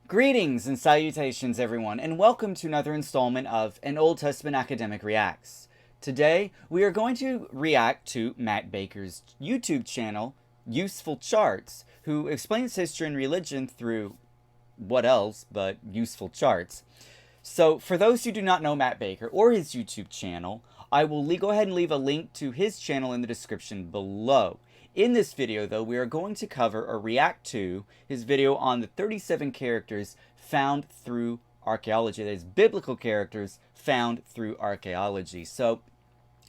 Greetings and salutations, everyone, and welcome to another installment of An Old Testament Academic Reacts. Today, we are going to react to Matt Baker's YouTube channel, Useful Charts, who explains history and religion through what else but useful charts. So, for those who do not know Matt Baker or his YouTube channel, I will go ahead and leave a link to his channel in the description below. In this video, though, we are going to cover or react to his video on the 37 characters found through archaeology. That is, biblical characters found through archaeology. So,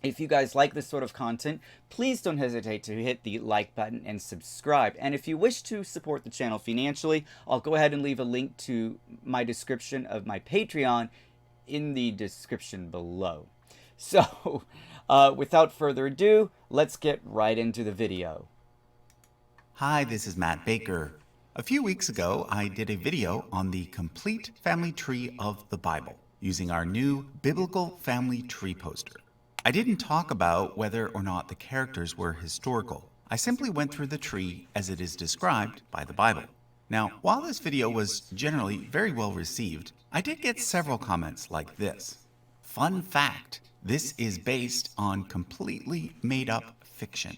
if you guys like this sort of content, please don't hesitate to hit the like button and subscribe. And if you wish to support the channel financially, I'll go ahead and leave a link to my description of my Patreon in the description below. So, without further ado, let's get right into the video. Hi, this is Matt Baker. A few weeks ago, I did a video on the complete family tree of the Bible using our new biblical family tree poster. I didn't talk about whether or not the characters were historical. I simply went through the tree as it is described by the Bible. Now, while this video was generally very well received, I did get several comments like this. Fun fact, this is based on completely made up fiction.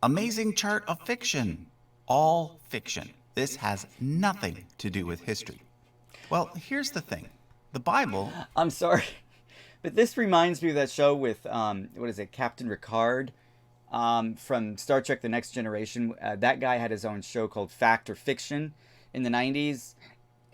Amazing chart of fiction. All fiction. This has nothing to do with history. Well, here's the thing. The Bible... I'm sorry, but this reminds me of that show with, Captain Ricard from Star Trek The Next Generation. That guy had his own show called Fact or Fiction in the 90s,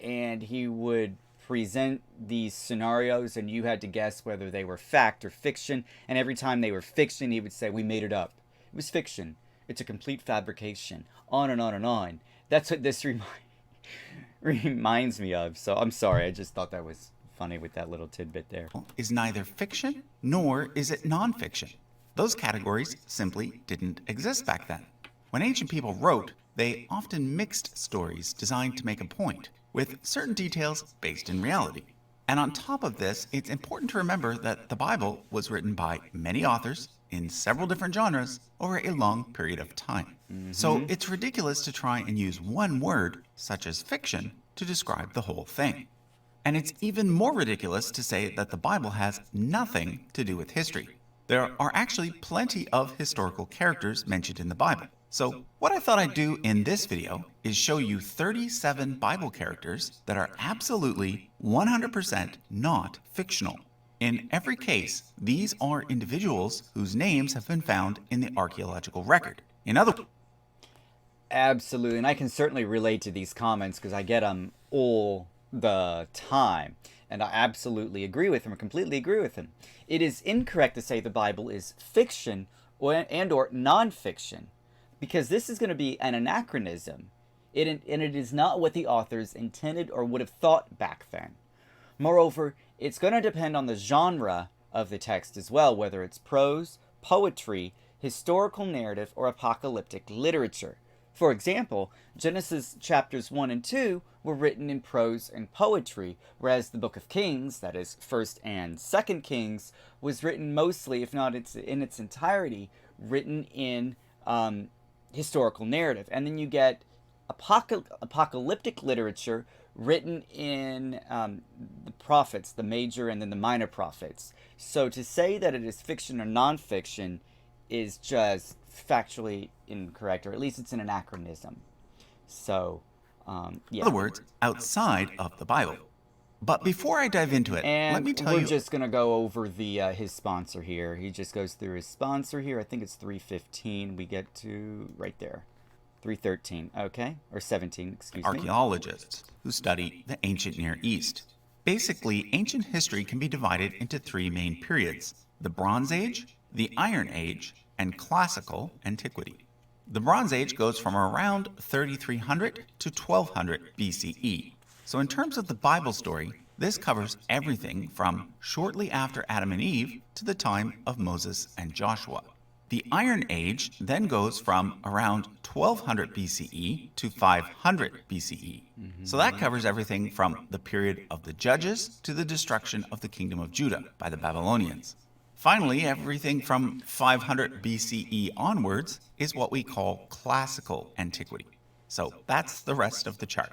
and he would present these scenarios and you had to guess whether they were fact or fiction, and every time they were fiction he would say, "We made it up. It was fiction. It's a complete fabrication." On and on and on. That's what this reminds me of. So I'm sorry, I just thought that was funny with that little tidbit there. Is neither fiction nor is it nonfiction. Those categories simply didn't exist back then. When ancient people wrote, they often mixed stories designed to make a point, with certain details based in reality. And on top of this, it's important to remember that the Bible was written by many authors in several different genres over a long period of time. So it's ridiculous to try and use one word, such as fiction, to describe the whole thing. And it's even more ridiculous to say that the Bible has nothing to do with history. There are actually plenty of historical characters mentioned in the Bible. So what I thought I'd do in this video is show you 37 Bible characters that are absolutely 100% not fictional. In every case, these are individuals whose names have been found in the archaeological record. In other words, absolutely, and I can certainly relate to these comments because I get them all the time. And I absolutely agree with him, or completely agree with him. It is incorrect to say the Bible is fiction or non-fiction, because this is going to be an anachronism, and it is not what the authors intended or would have thought back then. Moreover, it's going to depend on the genre of the text as well, whether it's prose, poetry, historical narrative, or apocalyptic literature. For example, Genesis chapters 1 and 2 were written in prose and poetry, whereas the Book of Kings, that is 1st and 2nd Kings, was written mostly, if not in its entirety, written in historical narrative. And then you get apocalyptic literature written in the prophets, the major and then the minor prophets. So to say that it is fiction or non-fiction is just factually incorrect, or at least it's an anachronism. So, yeah. in other words, outside of the Bible. But before I dive into it, let me tell you... we're just going to go over the his sponsor here. He just goes through his sponsor here. I think it's 315. We get to right there. 313, okay? Or 17, excuse me. Archaeologists who study the ancient Near East. Basically, ancient history can be divided into three main periods: the Bronze Age, the Iron Age, and Classical Antiquity. The Bronze Age goes from around 3300 to 1200 BCE. So in terms of the Bible story, this covers everything from shortly after Adam and Eve to the time of Moses and Joshua. The Iron Age then goes from around 1200 BCE to 500 BCE. So that covers everything from the period of the Judges to the destruction of the kingdom of Judah by the Babylonians. Finally, everything from 500 BCE onwards is what we call classical antiquity. So that's the rest of the chart.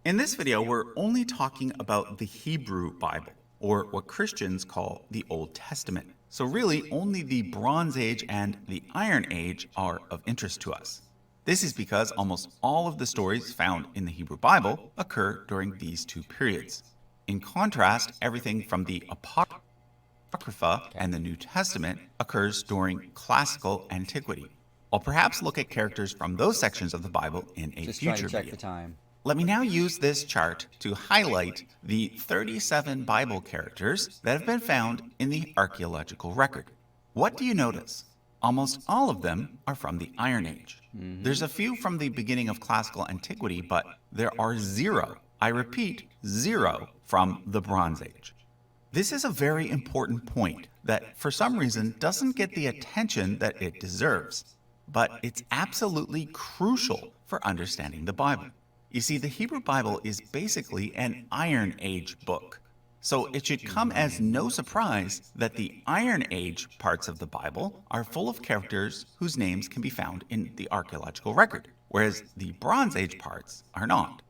In this video, we're only talking about the Hebrew Bible, or what Christians call the Old Testament. So really, only the Bronze Age and the Iron Age are of interest to us. This is because almost all of the stories found in the Hebrew Bible occur during these two periods. In contrast, everything from the Apocrypha and the New Testament occurs during classical antiquity. I'll perhaps look at characters from those sections of the Bible in a Just trying future to check video. the time. Let me now use this chart to highlight the 37 Bible characters that have been found in the archaeological record. What do you notice? Almost all of them are from the Iron Age. There's a few from the beginning of classical antiquity, but there are zero, I repeat, zero from the Bronze Age. This is a very important point that for some reason doesn't get the attention that it deserves, but it's absolutely crucial for understanding the Bible. You see, the Hebrew Bible is basically an Iron Age book. So it should come as no surprise that the Iron Age parts of the Bible are full of characters whose names can be found in the archaeological record, whereas the Bronze Age parts are not.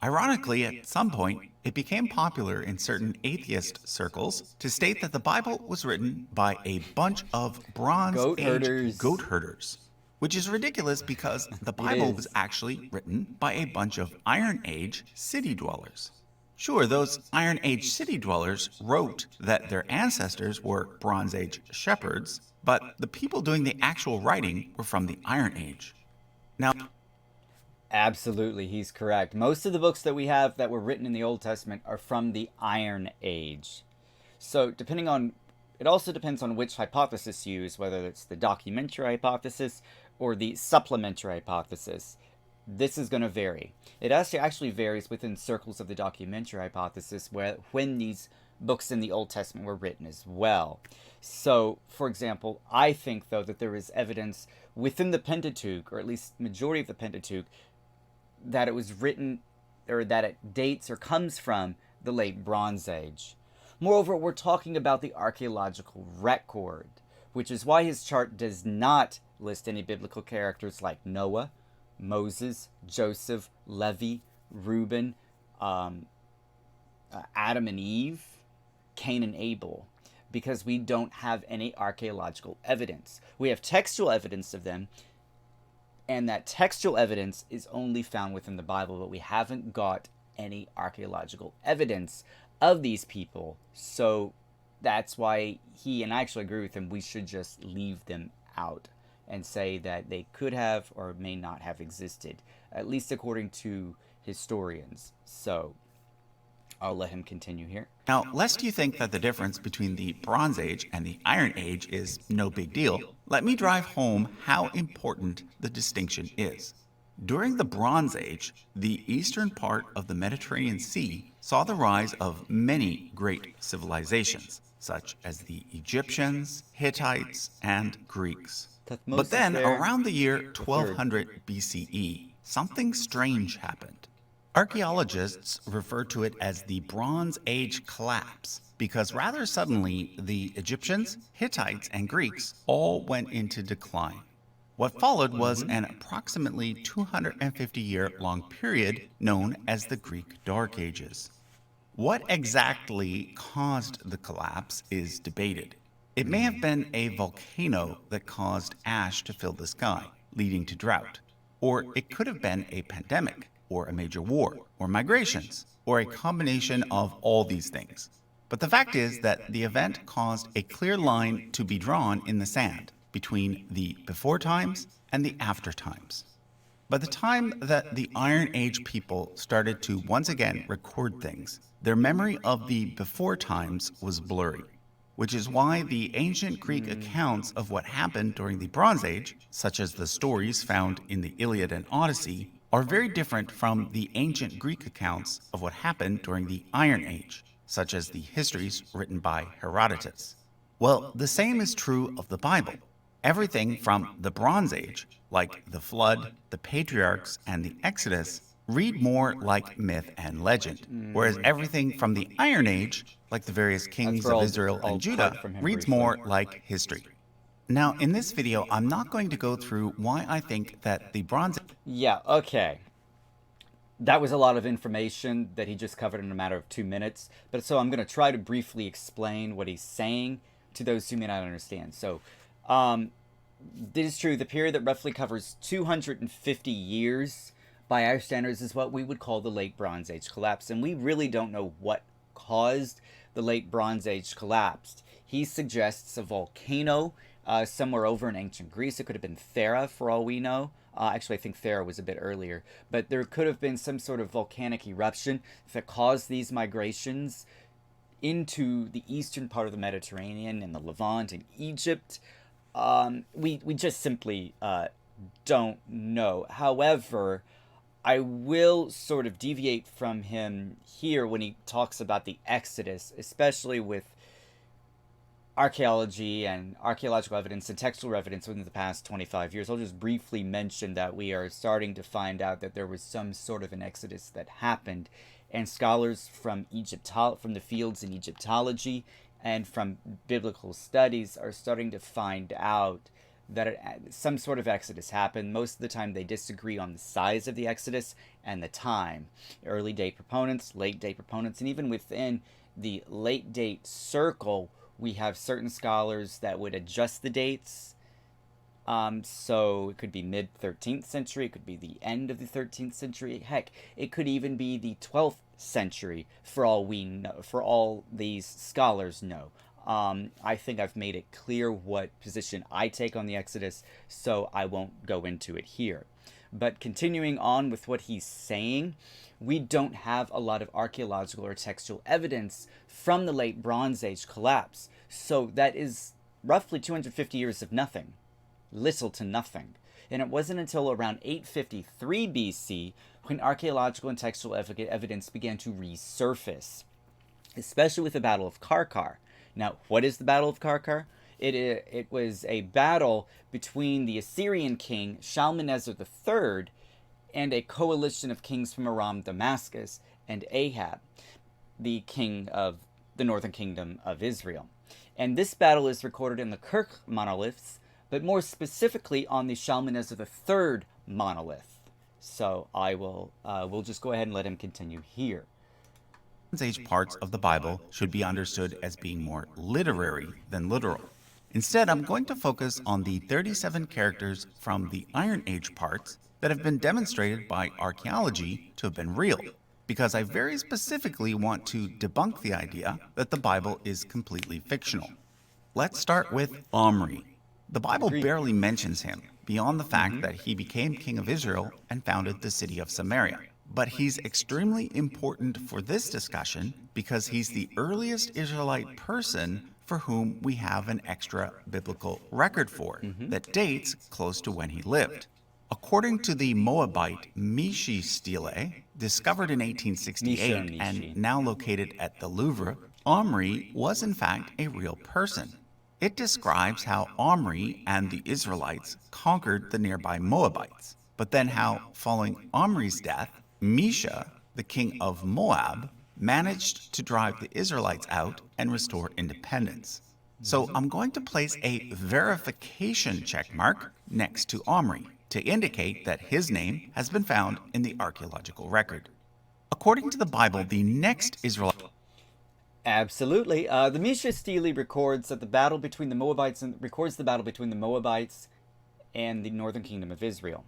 Ironically, at some point, it became popular in certain atheist circles to state that the Bible was written by a bunch of Bronze Age goat herders. Which is ridiculous because the Bible was actually written by a bunch of Iron Age city dwellers. Sure, those Iron Age city dwellers wrote that their ancestors were Bronze Age shepherds, but the people doing the actual writing were from the Iron Age. Now, Absolutely, he's correct. Most of the books that we have that were written in the Old Testament are from the Iron Age. So it also depends on which hypothesis you use, whether it's the documentary hypothesis or the supplementary hypothesis. This is going to vary. It actually varies within circles of the documentary hypothesis when these books in the Old Testament were written as well. So, for example, I think, though, that there is evidence within the Pentateuch, or at least majority of the Pentateuch, that it was written, or that it dates or comes from the late Bronze Age. Moreover, we're talking about the archaeological record, which is why his chart does not list any biblical characters like Noah, Moses, Joseph, Levi, Reuben, Adam and Eve, Cain and Abel, because we don't have any archaeological evidence. We have textual evidence of them, and that textual evidence is only found within the Bible, but we haven't got any archaeological evidence of these people. So that's why and I actually agree with him, we should just leave them out and say that they could have or may not have existed, at least according to historians. So I'll let him continue here. Now, lest you think that the difference between the Bronze Age and the Iron Age is no big deal, let me drive home how important the distinction is. During the Bronze Age, the eastern part of the Mediterranean Sea saw the rise of many great civilizations, such as the Egyptians, Hittites, and Greeks. But then, around the year 1200 BCE, something strange happened. Archaeologists refer to it as the Bronze Age collapse because rather suddenly the Egyptians, Hittites, and Greeks all went into decline. What followed was an approximately 250-year-long period known as the Greek Dark Ages. What exactly caused the collapse is debated. It may have been a volcano that caused ash to fill the sky, leading to drought. Or it could have been a pandemic, or a major war, or migrations, or a combination of all these things. But the fact is that the event caused a clear line to be drawn in the sand between the before times and the after times. By the time that the Iron Age people started to once again record things, their memory of the before times was blurry, which is why the ancient Greek accounts of what happened during the Bronze Age, such as the stories found in the Iliad and Odyssey, are very different from the ancient Greek accounts of what happened during the Iron Age, such as the histories written by Herodotus. Well, the same is true of the Bible. Everything from the Bronze Age, like the Flood, the Patriarchs, and the Exodus, read more like myth and legend, whereas everything from the Iron Age, like the various kings of Israel and Judah, reads more like history. Now, in this video, I'm not going to go through why I think that the Bronze... Yeah, okay. That was a lot of information that he just covered in a matter of 2 minutes. But so I'm going to try to briefly explain what he's saying to those who may not understand. So, it is true. The period that roughly covers 250 years by our standards is what we would call the Late Bronze Age collapse. And we really don't know what caused the Late Bronze Age collapse. He suggests a volcano somewhere over in ancient Greece. It could have been Thera, for all we know. Actually, I think Thera was a bit earlier. But there could have been some sort of volcanic eruption that caused these migrations into the eastern part of the Mediterranean and the Levant and Egypt. We just simply don't know. However, I will sort of deviate from him here when he talks about the Exodus, especially with archaeology and archaeological evidence and textual evidence within the past 25 years. I'll just briefly mention that we are starting to find out that there was some sort of an exodus that happened, and scholars from from the fields in Egyptology and from biblical studies are starting to find out that some sort of exodus happened. Most of the time they disagree on the size of the exodus and the time. Early date proponents, late date proponents, and even within the late date circle, we have certain scholars that would adjust the dates. So it could be mid 13th century, it could be the end of the 13th century. Heck, it could even be the 12th century for all we know, for all these scholars know. I think I've made it clear what position I take on the Exodus, so I won't go into it here. But continuing on with what he's saying, we don't have a lot of archaeological or textual evidence from the late Bronze Age collapse. So that is roughly 250 years of nothing. Little to nothing. And it wasn't until around 853 BC when archaeological and textual evidence began to resurface, especially with the Battle of Karkar. Now, what is the Battle of Karkar? It was a battle between the Assyrian king Shalmaneser III and a coalition of kings from Aram, Damascus, and Ahab, the king of the northern kingdom of Israel. And this battle is recorded in the Kirk monoliths, but more specifically on the Shalmaneser III monolith. So we'll just go ahead and let him continue here. Bronze Age parts of the Bible should be understood as being more literary than literal. Instead, I'm going to focus on the 37 characters from the Iron Age parts that have been demonstrated by archaeology to have been real, because I very specifically want to debunk the idea that the Bible is completely fictional. Let's start with Omri. The Bible barely mentions him, beyond the fact that he became king of Israel and founded the city of Samaria. But he's extremely important for this discussion because he's the earliest Israelite person for whom we have an extra biblical record for that dates close to when he lived. According to the Moabite Mishi stele, discovered in 1868 and now located at the Louvre, Omri was in fact a real person. It describes how Omri and the Israelites conquered the nearby Moabites, but then how, following Omri's death, Misha, the king of Moab, managed to drive the Israelites out and restore independence. So I'm going to place a verification checkmark next to Omri to indicate that his name has been found in the archaeological record. According to the Bible, the next Israelite... Absolutely. The Misha stele records that the battle between the Moabites and the northern kingdom of Israel.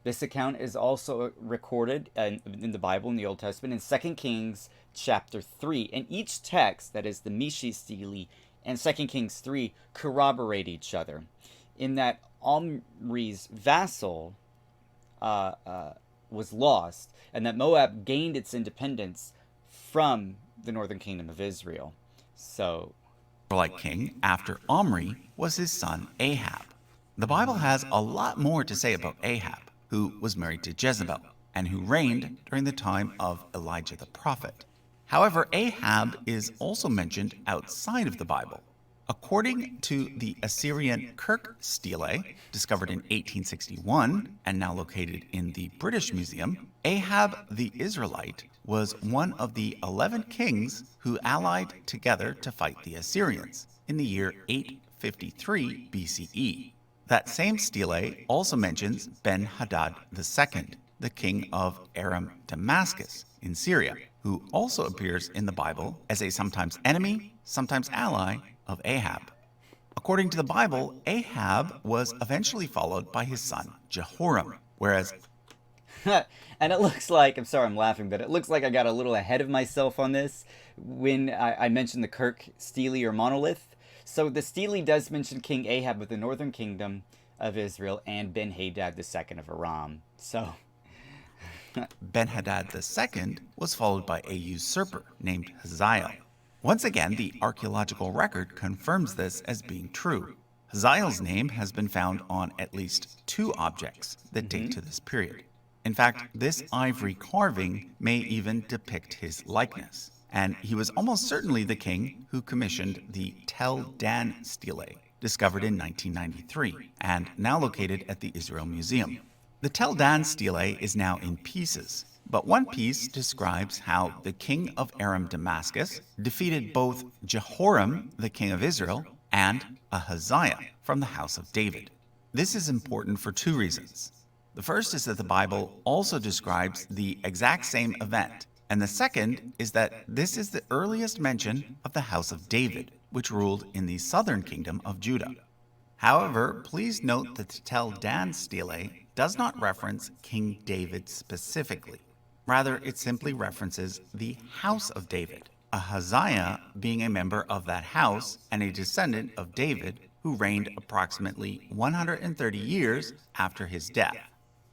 This account is also recorded in the Bible in the Old Testament in 2 Kings chapter 3. And each text, that is the Mishi stele and 2 Kings 3, corroborate each other in that Omri's vassal was lost and that Moab gained its independence from the northern kingdom of Israel. So, Israelite king after Omri was his son Ahab. The Bible has a lot more to say about Ahab, who was married to Jezebel and who reigned during the time of Elijah the prophet. However, Ahab is also mentioned outside of the Bible. According to the Assyrian Kirk stele, discovered in 1861 and now located in the British Museum, Ahab the Israelite was one of the 11 kings who allied together to fight the Assyrians in the year 853 BCE. That same stele also mentions Ben-Hadad II, the king of Aram Damascus in Syria, who also appears in the Bible as a sometimes enemy, sometimes ally of Ahab. According to the Bible, Ahab was eventually followed by his son Jehoram, whereas And it looks like, I'm sorry I'm laughing, but it looks like I got a little ahead of myself on this when I mentioned the Kirk stele or monolith. So the stele does mention King Ahab of the northern kingdom of Israel and Ben-Hadad II of Aram. So Ben-Hadad II was followed by a usurper named Hazael. Once again, the archaeological record confirms this as being true. Hazael's name has been found on at least 2 objects that date to this period. In fact, this ivory carving may even depict his likeness, and he was almost certainly the king who commissioned the Tel Dan stele, discovered in 1993 and now located at the Israel Museum. The Tel Dan stele is now in pieces, but one piece describes how the king of Aram Damascus defeated both Jehoram, the king of Israel, and Ahaziah from the house of David. This is important for 2 reasons. The first is that the Bible also describes the exact same event, and the second is that this is the earliest mention of the house of David, which ruled in the southern kingdom of Judah. However, please note that the Tel Dan stele does not reference King David specifically. Rather, it simply references the house of David, Ahaziah being a member of that house and a descendant of David who reigned approximately 130 years after his death.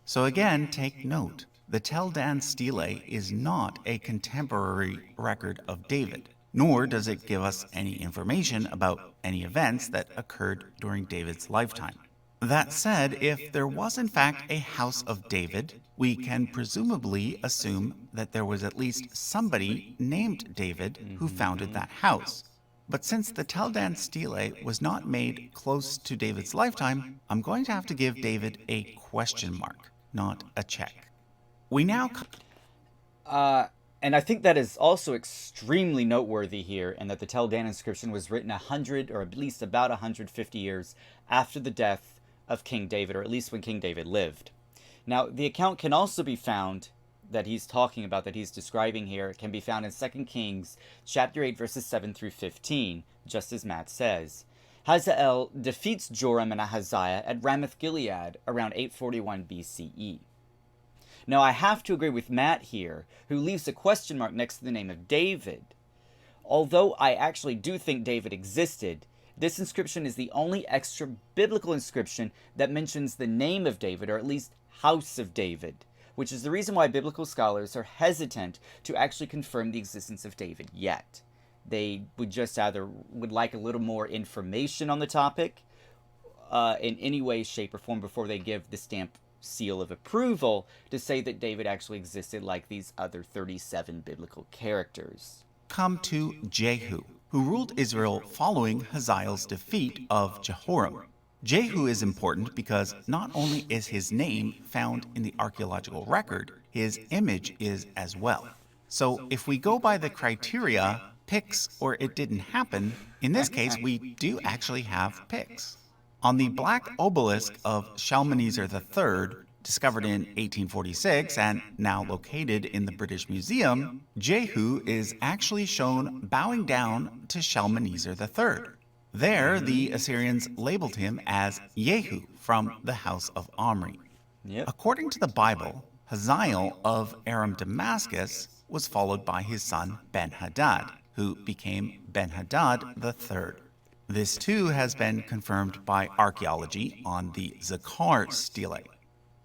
So again, take note, the Tel Dan stele is not a contemporary record of David, nor does it give us any information about any events that occurred during David's lifetime. That said, if there was in fact a house of David, we can presumably assume that there was at least somebody named David who founded that house. But since the Tel Dan stele was not made close to David's lifetime, I'm going to have to give David a question mark, not a check. We now... and I think that is also extremely noteworthy here, and that the Tel Dan inscription was written 100, or at least about 150 years after the death of King David, or at least when King David lived. Now, the account can also be found that he's talking about, that he's describing here, can be found in 2 Kings chapter 8, verses 7 through 15, just as Matt says. Hazael defeats Joram and Ahaziah at Ramoth Gilead around 841 BCE. Now, I have to agree with Matt here, who leaves a question mark next to the name of David. Although I actually do think David existed, this inscription is the only extra biblical inscription that mentions the name of David, or at least House of David, which is the reason why biblical scholars are hesitant to actually confirm the existence of David yet. They would just either would like a little more information on the topic in any way, shape, or form before they give the stamp seal of approval to say that David actually existed like these other 37 biblical characters. come to Jehu, who ruled Israel following Hazael's defeat of Jehoram. Jehu is important because not only is his name found in the archaeological record, his image is as well. So if we go by the criteria, pics or it didn't happen, in this case we do actually have pics. On the black obelisk of Shalmaneser III, discovered in 1846 and now located in the British Museum, Jehu is actually shown bowing down to Shalmaneser III. There, the Assyrians labeled him as Jehu from the house of Omri. Yep. According to the Bible, Hazael of Aram Damascus was followed by his son Ben-Hadad, who became Ben-Hadad III. This too has been confirmed by archaeology on the Zakar stele.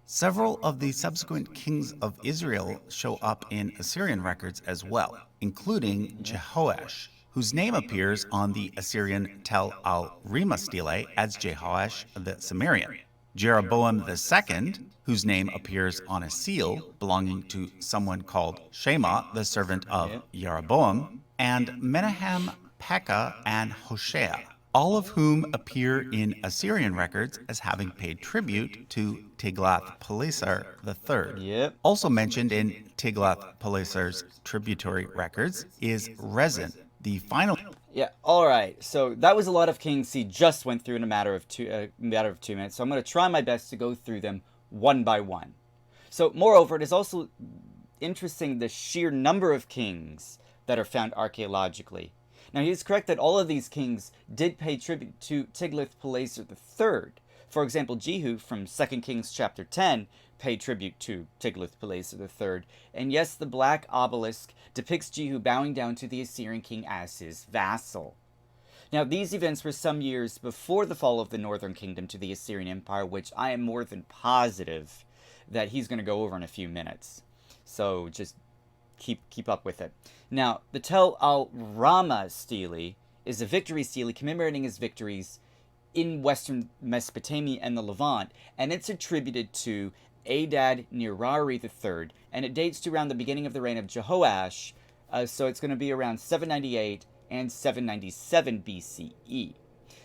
Several of the subsequent kings of Israel show up in Assyrian records as well, including Jehoash, whose name appears on the Assyrian Tel al-Rima stele as Jehoash the Sumerian, Jeroboam II, whose name appears on a seal belonging to someone called Shema, the servant of Jeroboam, and Menahem, Pekah, and Hoshea, all of whom appear in Assyrian records as having paid tribute to Tiglath-Pileser III. Yep. Also mentioned in Tiglath-Pileser's tributary records is Rezin, the final... Yeah, all right. So that was a lot of kings he just went through in a matter of 2 minutes. So I'm going to try my best to go through them one by one. So, moreover, it is also interesting the sheer number of kings that are found archaeologically. Now, he is correct that all of these kings did pay tribute to Tiglath-Pileser III. For example, Jehu from 2 Kings chapter 10 paid tribute to Tiglath-Pileser III. And yes, the black obelisk depicts Jehu bowing down to the Assyrian king as his vassal. Now, these events were some years before the fall of the northern kingdom to the Assyrian Empire, which I am more than positive that he's going to go over in a few minutes. So just keep up with it. Now, the Tel al-Rama stele is a victory stele commemorating his victories in western Mesopotamia and the Levant, and it's attributed to Adad-nirari III, and it dates to around the beginning of the reign of Jehoash, so it's going to be around 798 and 797 BCE.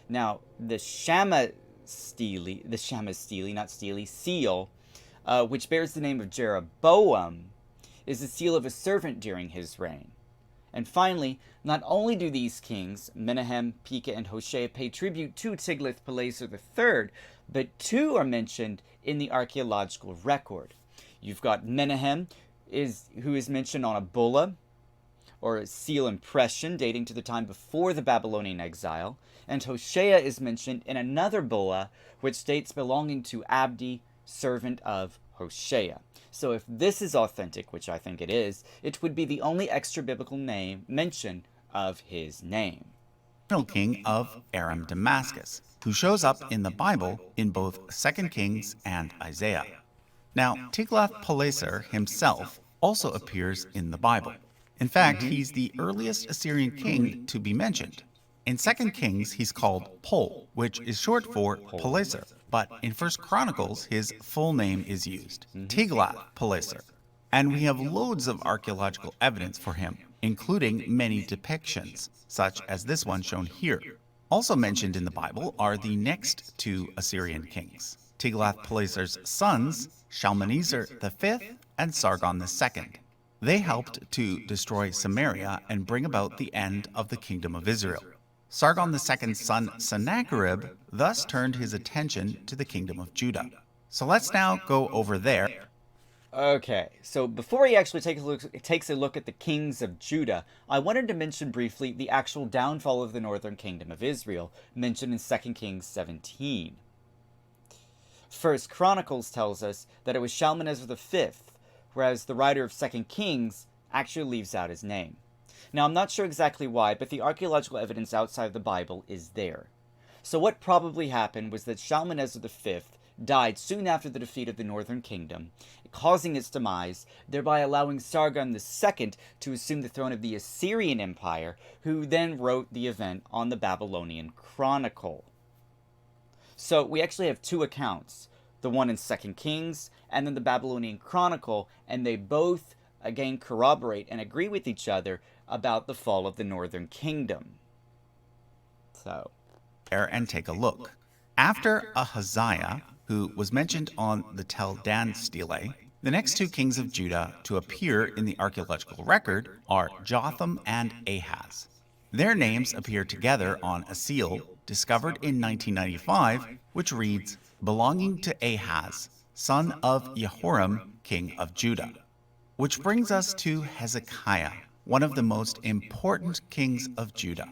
Now, the Shammah stele, seal, which bears the name of Jeroboam, is the seal of a servant during his reign. And finally, not only do these kings, Menahem, Pekah, and Hoshea, pay tribute to Tiglath-Pileser III, but two are mentioned in the archaeological record. You've got Menahem, who is mentioned on a bulla, or a seal impression dating to the time before the Babylonian exile, and Hoshea is mentioned in another bulla, which dates belonging to Abdi, servant of Hoshea. So if this is authentic, which I think it is, it would be the only extra-biblical mention of his name. King of Aram Damascus, who shows up in the Bible in both 2 Kings and Isaiah. Now, Tiglath-Pileser himself also appears in the Bible. In fact, he's the earliest Assyrian king to be mentioned. In 2 Kings, he's called Pol, which is short for Polacer. But in 1 Chronicles, his full name is used, Tiglath-Pileser. And we have loads of archaeological evidence for him, including many depictions, such as this one shown here. Also mentioned in the Bible are the next two Assyrian kings, Tiglath-Pileser's sons, Shalmaneser V and Sargon II. They helped to destroy Samaria and bring about the end of the kingdom of Israel. Sargon II's son Sennacherib thus turned his attention to the kingdom of Judah. So let's now go over there. Okay, so before he actually takes a look at the kings of Judah, I wanted to mention briefly the actual downfall of the northern kingdom of Israel, mentioned in 2 Kings 17. 1 Chronicles tells us that it was Shalmaneser V, whereas the writer of 2 Kings actually leaves out his name. Now, I'm not sure exactly why, but the archaeological evidence outside of the Bible is there. So what probably happened was that Shalmaneser V died soon after the defeat of the northern kingdom, causing its demise, thereby allowing Sargon II to assume the throne of the Assyrian Empire, who then wrote the event on the Babylonian Chronicle. So we actually have two accounts, the one in 2 Kings and then the Babylonian Chronicle, and they both, again, corroborate and agree with each other about the fall of the northern kingdom. So, and take a look. After Ahaziah, who was mentioned on the Tel Dan stele, the next two kings of Judah to appear in the archaeological record are Jotham and Ahaz. Their names appear together on a seal discovered in 1995, which reads, belonging to Ahaz, son of Jehoram, king of Judah. Which brings us to Hezekiah, one of the most important kings of Judah.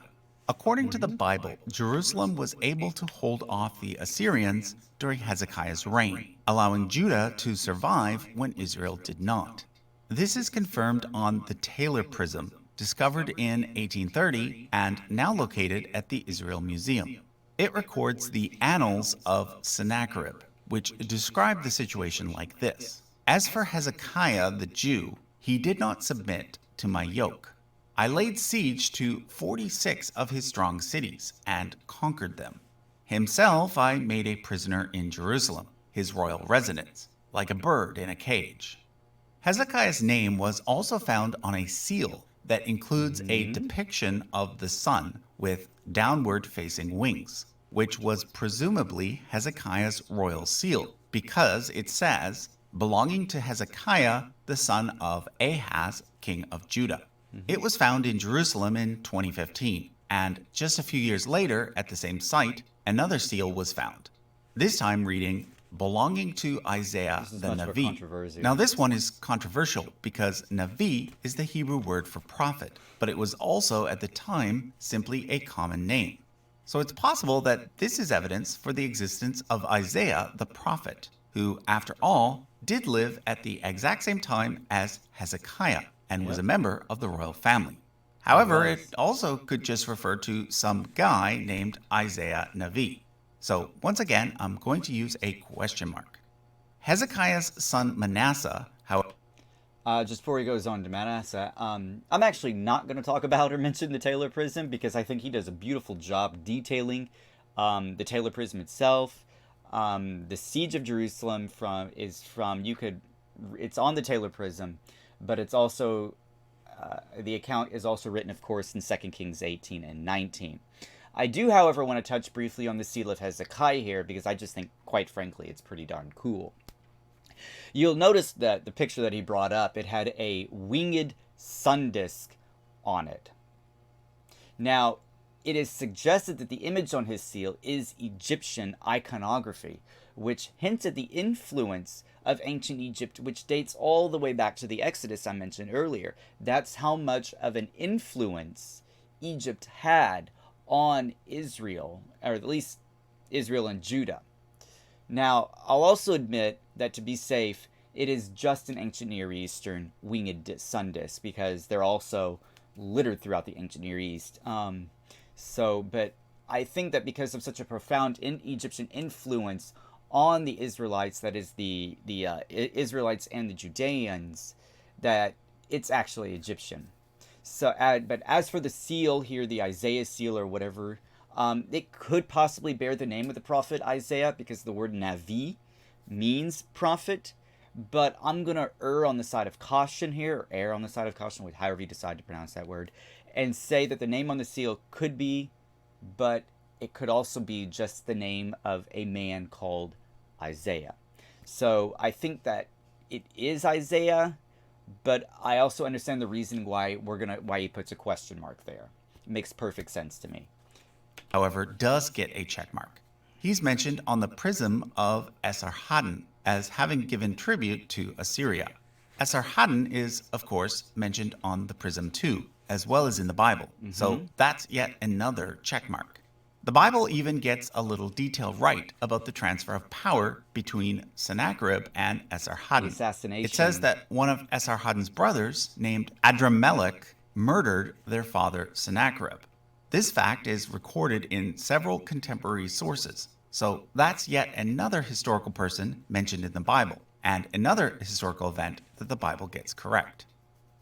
According to the Bible, Jerusalem was able to hold off the Assyrians during Hezekiah's reign, allowing Judah to survive when Israel did not. This is confirmed on the Taylor Prism, discovered in 1830 and now located at the Israel Museum. It records the annals of Sennacherib, which describe the situation like this. As for Hezekiah the Jew, he did not submit to my yoke. I laid siege to 46 of his strong cities and conquered them. Himself I made a prisoner in Jerusalem, his royal residence, like a bird in a cage. Hezekiah's name was also found on a seal that includes a depiction of the sun with downward-facing wings, which was presumably Hezekiah's royal seal, because it says, belonging to Hezekiah, the son of Ahaz, king of Judah. It was found in Jerusalem in 2015, and just a few years later, at the same site, another seal was found, this time reading, belonging to Isaiah This is the much more Navi. controversial. Now, this one is controversial because Navi is the Hebrew word for prophet, but it was also at the time simply a common name. So it's possible that this is evidence for the existence of Isaiah the prophet, who, after all, did live at the exact same time as Hezekiah and was a member of the royal family. However, it also could just refer to some guy named Isaiah Navi. So once again, I'm going to use a question mark. Hezekiah's son Manasseh, however, Just before he goes on to Manasseh, I'm actually not going to talk about or mention the Taylor Prism because I think he does a beautiful job detailing the Taylor Prism itself. The siege of Jerusalem it's on the Taylor Prism, but it's also the account is also written, of course, in 2 Kings 18 and 19. I do, however, want to touch briefly on the seal of Hezekiah here because I just think, quite frankly, it's pretty darn cool. You'll notice that the picture that he brought up, it had a winged sun disk on it. Now, it is suggested that the image on his seal is Egyptian iconography, which hints at the influence of ancient Egypt, which dates all the way back to the Exodus I mentioned earlier. That's how much of an influence Egypt had on Israel, or at least Israel and Judah. Now, I'll also admit that to be safe, it is just an ancient Near Eastern winged sun disk because they're also littered throughout the ancient Near East. But I think that because of such a profound Egyptian influence on the Israelites, that is the Israelites and the Judeans, that it's actually Egyptian. So, but as for the seal here, the Isaiah seal or whatever, it could possibly bear the name of the prophet Isaiah because the word Navi means prophet. But I'm going to err on the side of caution here, or err on the side of caution, with however you decide to pronounce that word, and say that the name on the seal could be, but it could also be just the name of a man called Isaiah. So I think that it is Isaiah, but I also understand the reason why he puts a question mark there. It makes perfect sense to me. However, does get a check mark. He's mentioned on the prism of Esarhaddon as having given tribute to Assyria. Esarhaddon is, of course, mentioned on the prism too, as well as in the Bible. So that's yet another check mark. The Bible even gets a little detail right about the transfer of power between Sennacherib and Esarhaddon. Assassination. It says that one of Esarhaddon's brothers, named Adramelech, murdered their father Sennacherib. This fact is recorded in several contemporary sources. So that's yet another historical person mentioned in the Bible, and another historical event that the Bible gets correct.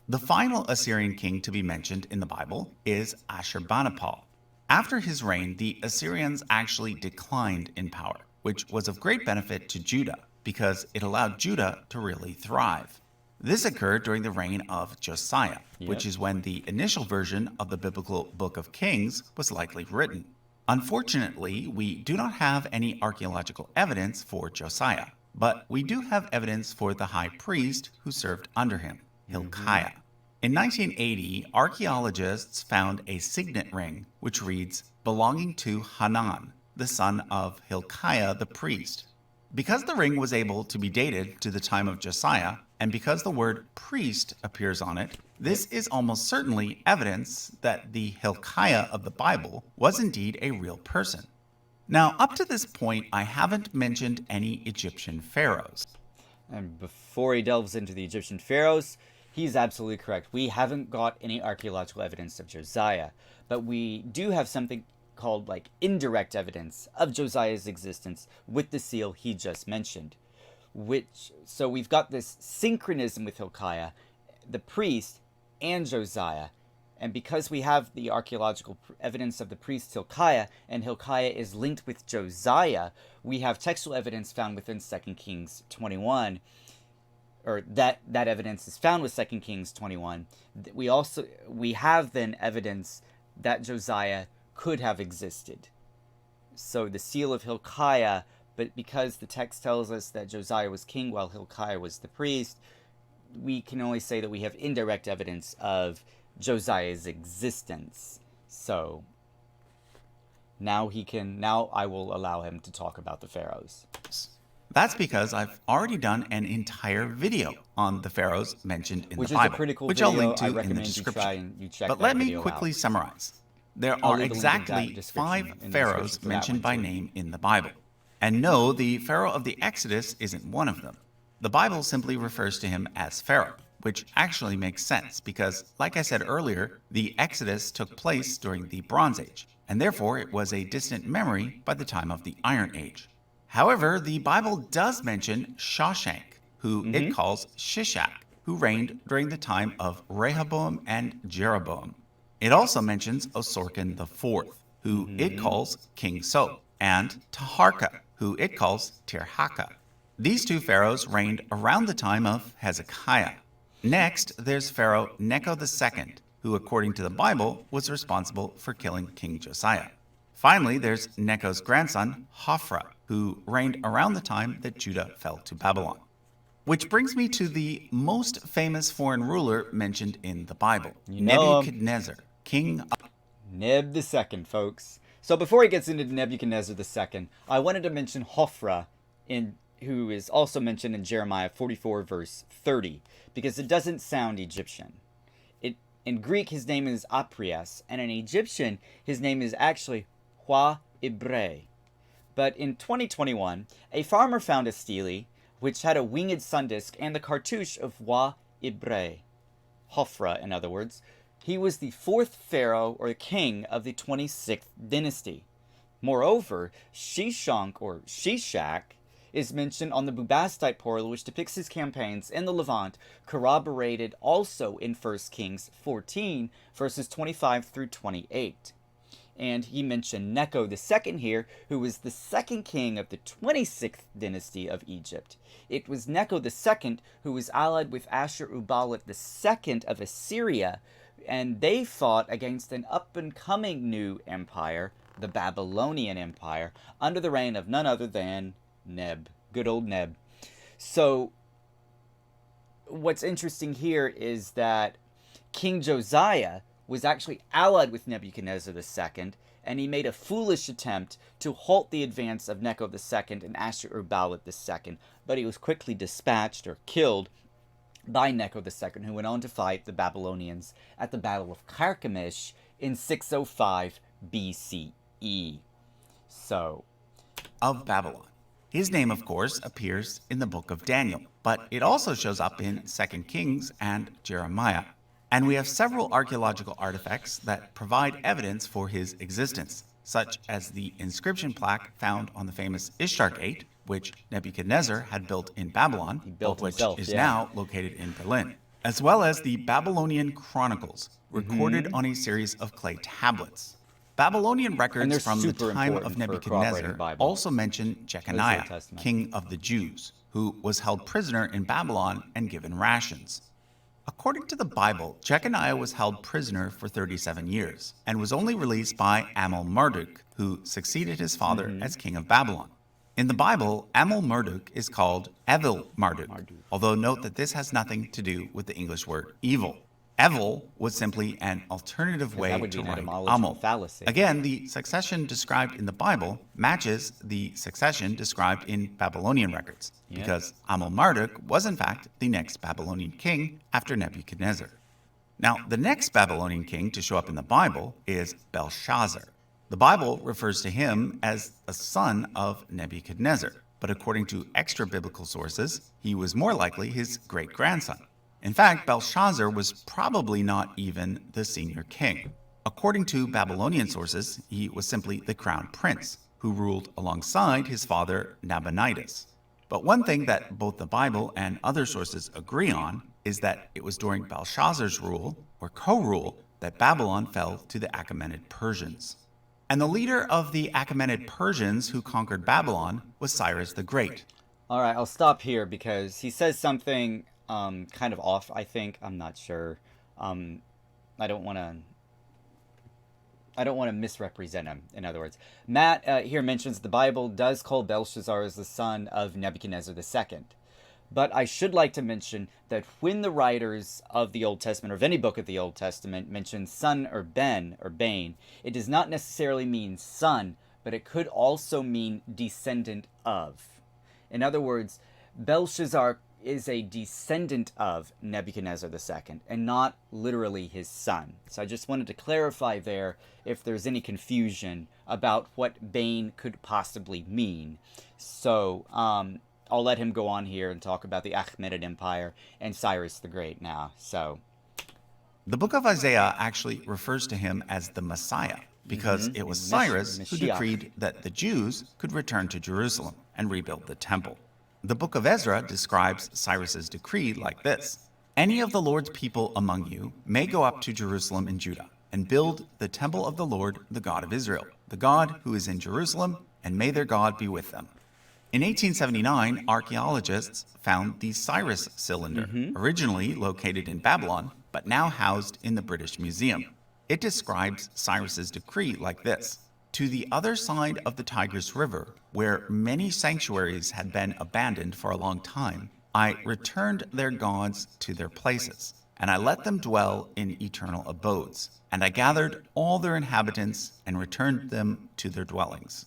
The final Assyrian king to be mentioned in the Bible is Ashurbanipal. After his reign, the Assyrians actually declined in power, which was of great benefit to Judah because it allowed Judah to really thrive. This occurred during the reign of Josiah, which is when the initial version of the biblical Book of Kings was likely written. Unfortunately, we do not have any archaeological evidence for Josiah, but we do have evidence for the high priest who served under him, Hilkiah. In 1980, archaeologists found a signet ring which reads, belonging to Hanan, the son of Hilkiah the priest. Because the ring was able to be dated to the time of Josiah, and because the word priest appears on it, this is almost certainly evidence that the Hilkiah of the Bible was indeed a real person. Now, up to this point, I haven't mentioned any Egyptian pharaohs. And before he delves into the Egyptian pharaohs, he's absolutely correct. We haven't got any archaeological evidence of Josiah, but we do have something called indirect evidence of Josiah's existence with the seal he just mentioned. So we've got this synchronism with Hilkiah, the priest, and Josiah. And because we have the archaeological evidence of the priest Hilkiah, and Hilkiah is linked with Josiah, we have textual evidence found within 2 Kings 21, or that evidence is found with 2 Kings 21. We have then evidence that Josiah could have existed. So the seal of Hilkiah, but because the text tells us that Josiah was king while Hilkiah was the priest, we can only say that we have indirect evidence of Josiah's existence. So now I will allow him to talk about the pharaohs. That's because I've already done an entire video on the pharaohs mentioned in Which the is a Bible, pretty cool which video. I'll link I to in the recommend you description. try and you check But that let me video quickly out. summarize. There I'll are leave a link in exactly that description, 5 in the pharaohs description for that mentioned one by too. name in the Bible. And no, the Pharaoh of the Exodus isn't one of them. The Bible simply refers to him as Pharaoh, which actually makes sense because, like I said earlier, the Exodus took place during the Bronze Age, and therefore it was a distant memory by the time of the Iron Age. However, the Bible does mention Shawshank, who it calls Shishak, who reigned during the time of Rehoboam and Jeroboam. It also mentions Osorkon IV, who it calls King So, and Taharka, who it calls Tirhaka. These 2 pharaohs reigned around the time of Hezekiah. Next, there's Pharaoh Necho II, who, according to the Bible, was responsible for killing King Josiah. Finally, there's Necho's grandson, Hophra, who reigned around the time that Judah fell to Babylon. Which brings me to the most famous foreign ruler mentioned in the Bible, You know him. Nebuchadnezzar, king of... Neb II, folks. So before he gets into Nebuchadnezzar II, I wanted to mention Hophra, who is also mentioned in Jeremiah 44, verse 30, because it doesn't sound Egyptian. In Greek, his name is Aprias, and in Egyptian, his name is actually Hua Ibre. But in 2021, a farmer found a stele which had a winged sun disk and the cartouche of Hua Ibre. Hophra, in other words. He was the 4th pharaoh or king of the 26th dynasty. Moreover, Shishak is mentioned on the Bubastite portal, which depicts his campaigns in the Levant, corroborated also in 1 Kings 14, verses 25 through 28. And he mentioned Necho II here, who was the 2nd king of the 26th dynasty of Egypt. It was Necho II who was allied with Ashur-uballit II of Assyria, and they fought against an up-and-coming new empire, the Babylonian Empire, under the reign of none other than Neb. Good old Neb. So, what's interesting here is that King Josiah was actually allied with Nebuchadnezzar II, and he made a foolish attempt to halt the advance of Necho II and Ashur-uballit II, but he was quickly dispatched or killed by Necho II, who went on to fight the Babylonians at the Battle of Carchemish in 605 BCE. So, of Babylon. His name, of course, appears in the book of Daniel, but it also shows up in 2 Kings and Jeremiah. And we have several archaeological artifacts that provide evidence for his existence, such as the inscription plaque found on the famous Ishtar Gate, which Nebuchadnezzar had built in Babylon, which is now located in Berlin, as well as the Babylonian Chronicles, recorded on a series of clay tablets. Babylonian records from the time of Nebuchadnezzar also mention Jeconiah, king of the Jews, who was held prisoner in Babylon and given rations. According to the Bible, Jeconiah was held prisoner for 37 years and was only released by Amel-Marduk, who succeeded his father as king of Babylon. In the Bible, Amel-Marduk is called Evil-Marduk, although note that this has nothing to do with the English word evil. Evil was simply an alternative way to write Amel. Again, the succession described in the Bible matches the succession described in Babylonian records, because Amel-Marduk was in fact the next Babylonian king after Nebuchadnezzar. Now, the next Babylonian king to show up in the Bible is Belshazzar. The Bible refers to him as a son of Nebuchadnezzar, but according to extra-biblical sources, he was more likely his great-grandson. In fact, Belshazzar was probably not even the senior king. According to Babylonian sources, he was simply the crown prince, who ruled alongside his father Nabonidus. But one thing that both the Bible and other sources agree on is that it was during Belshazzar's rule, or co-rule, that Babylon fell to the Achaemenid Persians. And the leader of the Achaemenid Persians who conquered Babylon was Cyrus the Great. All right, I'll stop here because he says something kind of off, I think. I'm not sure. I don't want to misrepresent him, in other words. Matt here mentions the Bible does call Belshazzar as the son of Nebuchadnezzar II. But I should like to mention that when the writers of the Old Testament, or of any book of the Old Testament, mention son or ben or bane, it does not necessarily mean son, but it could also mean descendant of. In other words, Belshazzar is a descendant of Nebuchadnezzar II and not literally his son. So I just wanted to clarify there if there's any confusion about what Bane could possibly mean. So I'll let him go on here and talk about the Achaemenid Empire and Cyrus the Great now. So the book of Isaiah actually refers to him as the Messiah because it was Cyrus who decreed that the Jews could return to Jerusalem and rebuild the temple. The book of Ezra describes Cyrus's decree like this: "Any of the Lord's people among you may go up to Jerusalem in Judah and build the temple of the Lord, the God of Israel, the God who is in Jerusalem, and may their God be with them." In 1879, archaeologists found the Cyrus cylinder, originally located in Babylon, but now housed in the British Museum. It describes Cyrus's decree like this: "To the other side of the Tigris River, where many sanctuaries had been abandoned for a long time, I returned their gods to their places, and I let them dwell in eternal abodes. And I gathered all their inhabitants and returned them to their dwellings."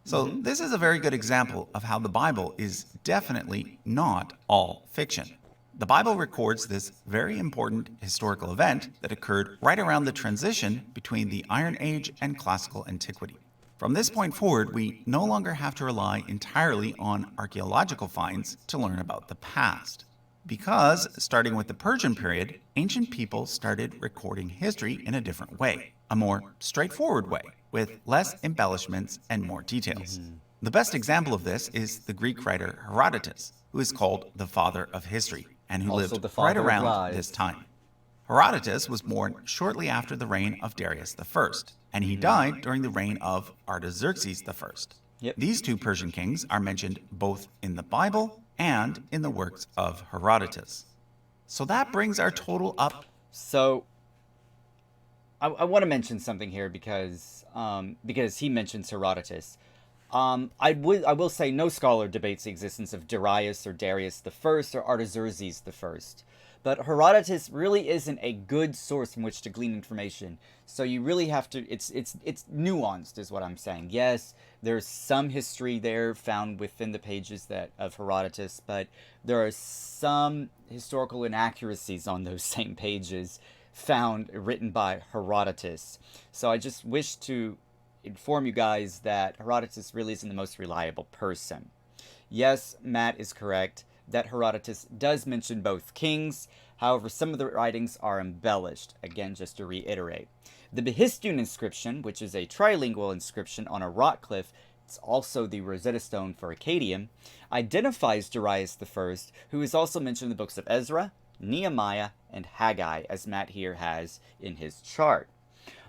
So this is a very good example of how the Bible is definitely not all fiction. The Bible records this very important historical event that occurred right around the transition between the Iron Age and classical antiquity. From this point forward, we no longer have to rely entirely on archaeological finds to learn about the past. Because, starting with the Persian period, ancient people started recording history in a different way, a more straightforward way, with less embellishments and more details. The best example of this is the Greek writer Herodotus, who is called the father of history, and who Also lived the father right of around lies. this time. Herodotus was born shortly after the reign of Darius I, and he died during the reign of Artaxerxes I. Yep. These two Persian kings are mentioned both in the Bible and in the works of Herodotus. So that brings our total up. So I want to mention something here because he mentions Herodotus. I will say no scholar debates the existence of Darius or Darius the First or Artaxerxes the First, but Herodotus really isn't a good source from which to glean information. So you really have to. It's nuanced, is what I'm saying. Yes, there's some history there found within the pages of Herodotus, but there are some historical inaccuracies on those same pages written by Herodotus. So I just wish to inform you guys that Herodotus really isn't the most reliable person. Yes, Matt is correct that Herodotus does mention both kings. However, some of the writings are embellished. Again, just to reiterate. The Behistun inscription, which is a trilingual inscription on a rock cliff, it's also the Rosetta Stone for Akkadian, identifies Darius I, who is also mentioned in the books of Ezra, Nehemiah, and Haggai, as Matt here has in his chart.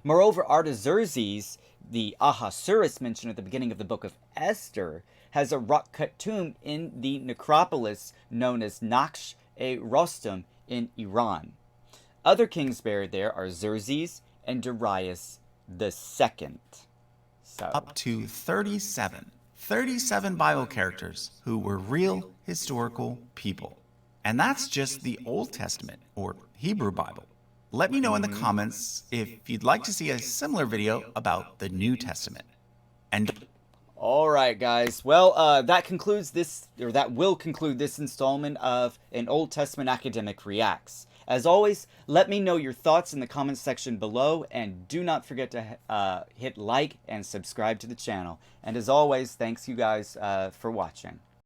Moreover, Artaxerxes, the Ahasuerus mentioned at the beginning of the book of Esther, has a rock-cut tomb in the necropolis known as Naqsh-e-Rostam in Iran. Other kings buried there are Xerxes and Darius II. So, Up to 37 Bible characters who were real historical people. And that's just the Old Testament, or Hebrew Bible. Let me know in the comments if you'd like to see a similar video about the New Testament. And all right, guys. Well, that will conclude this installment of An Old Testament Academic Reacts. As always, let me know your thoughts in the comments section below, and do not forget to hit like and subscribe to the channel. And as always, thanks you guys for watching.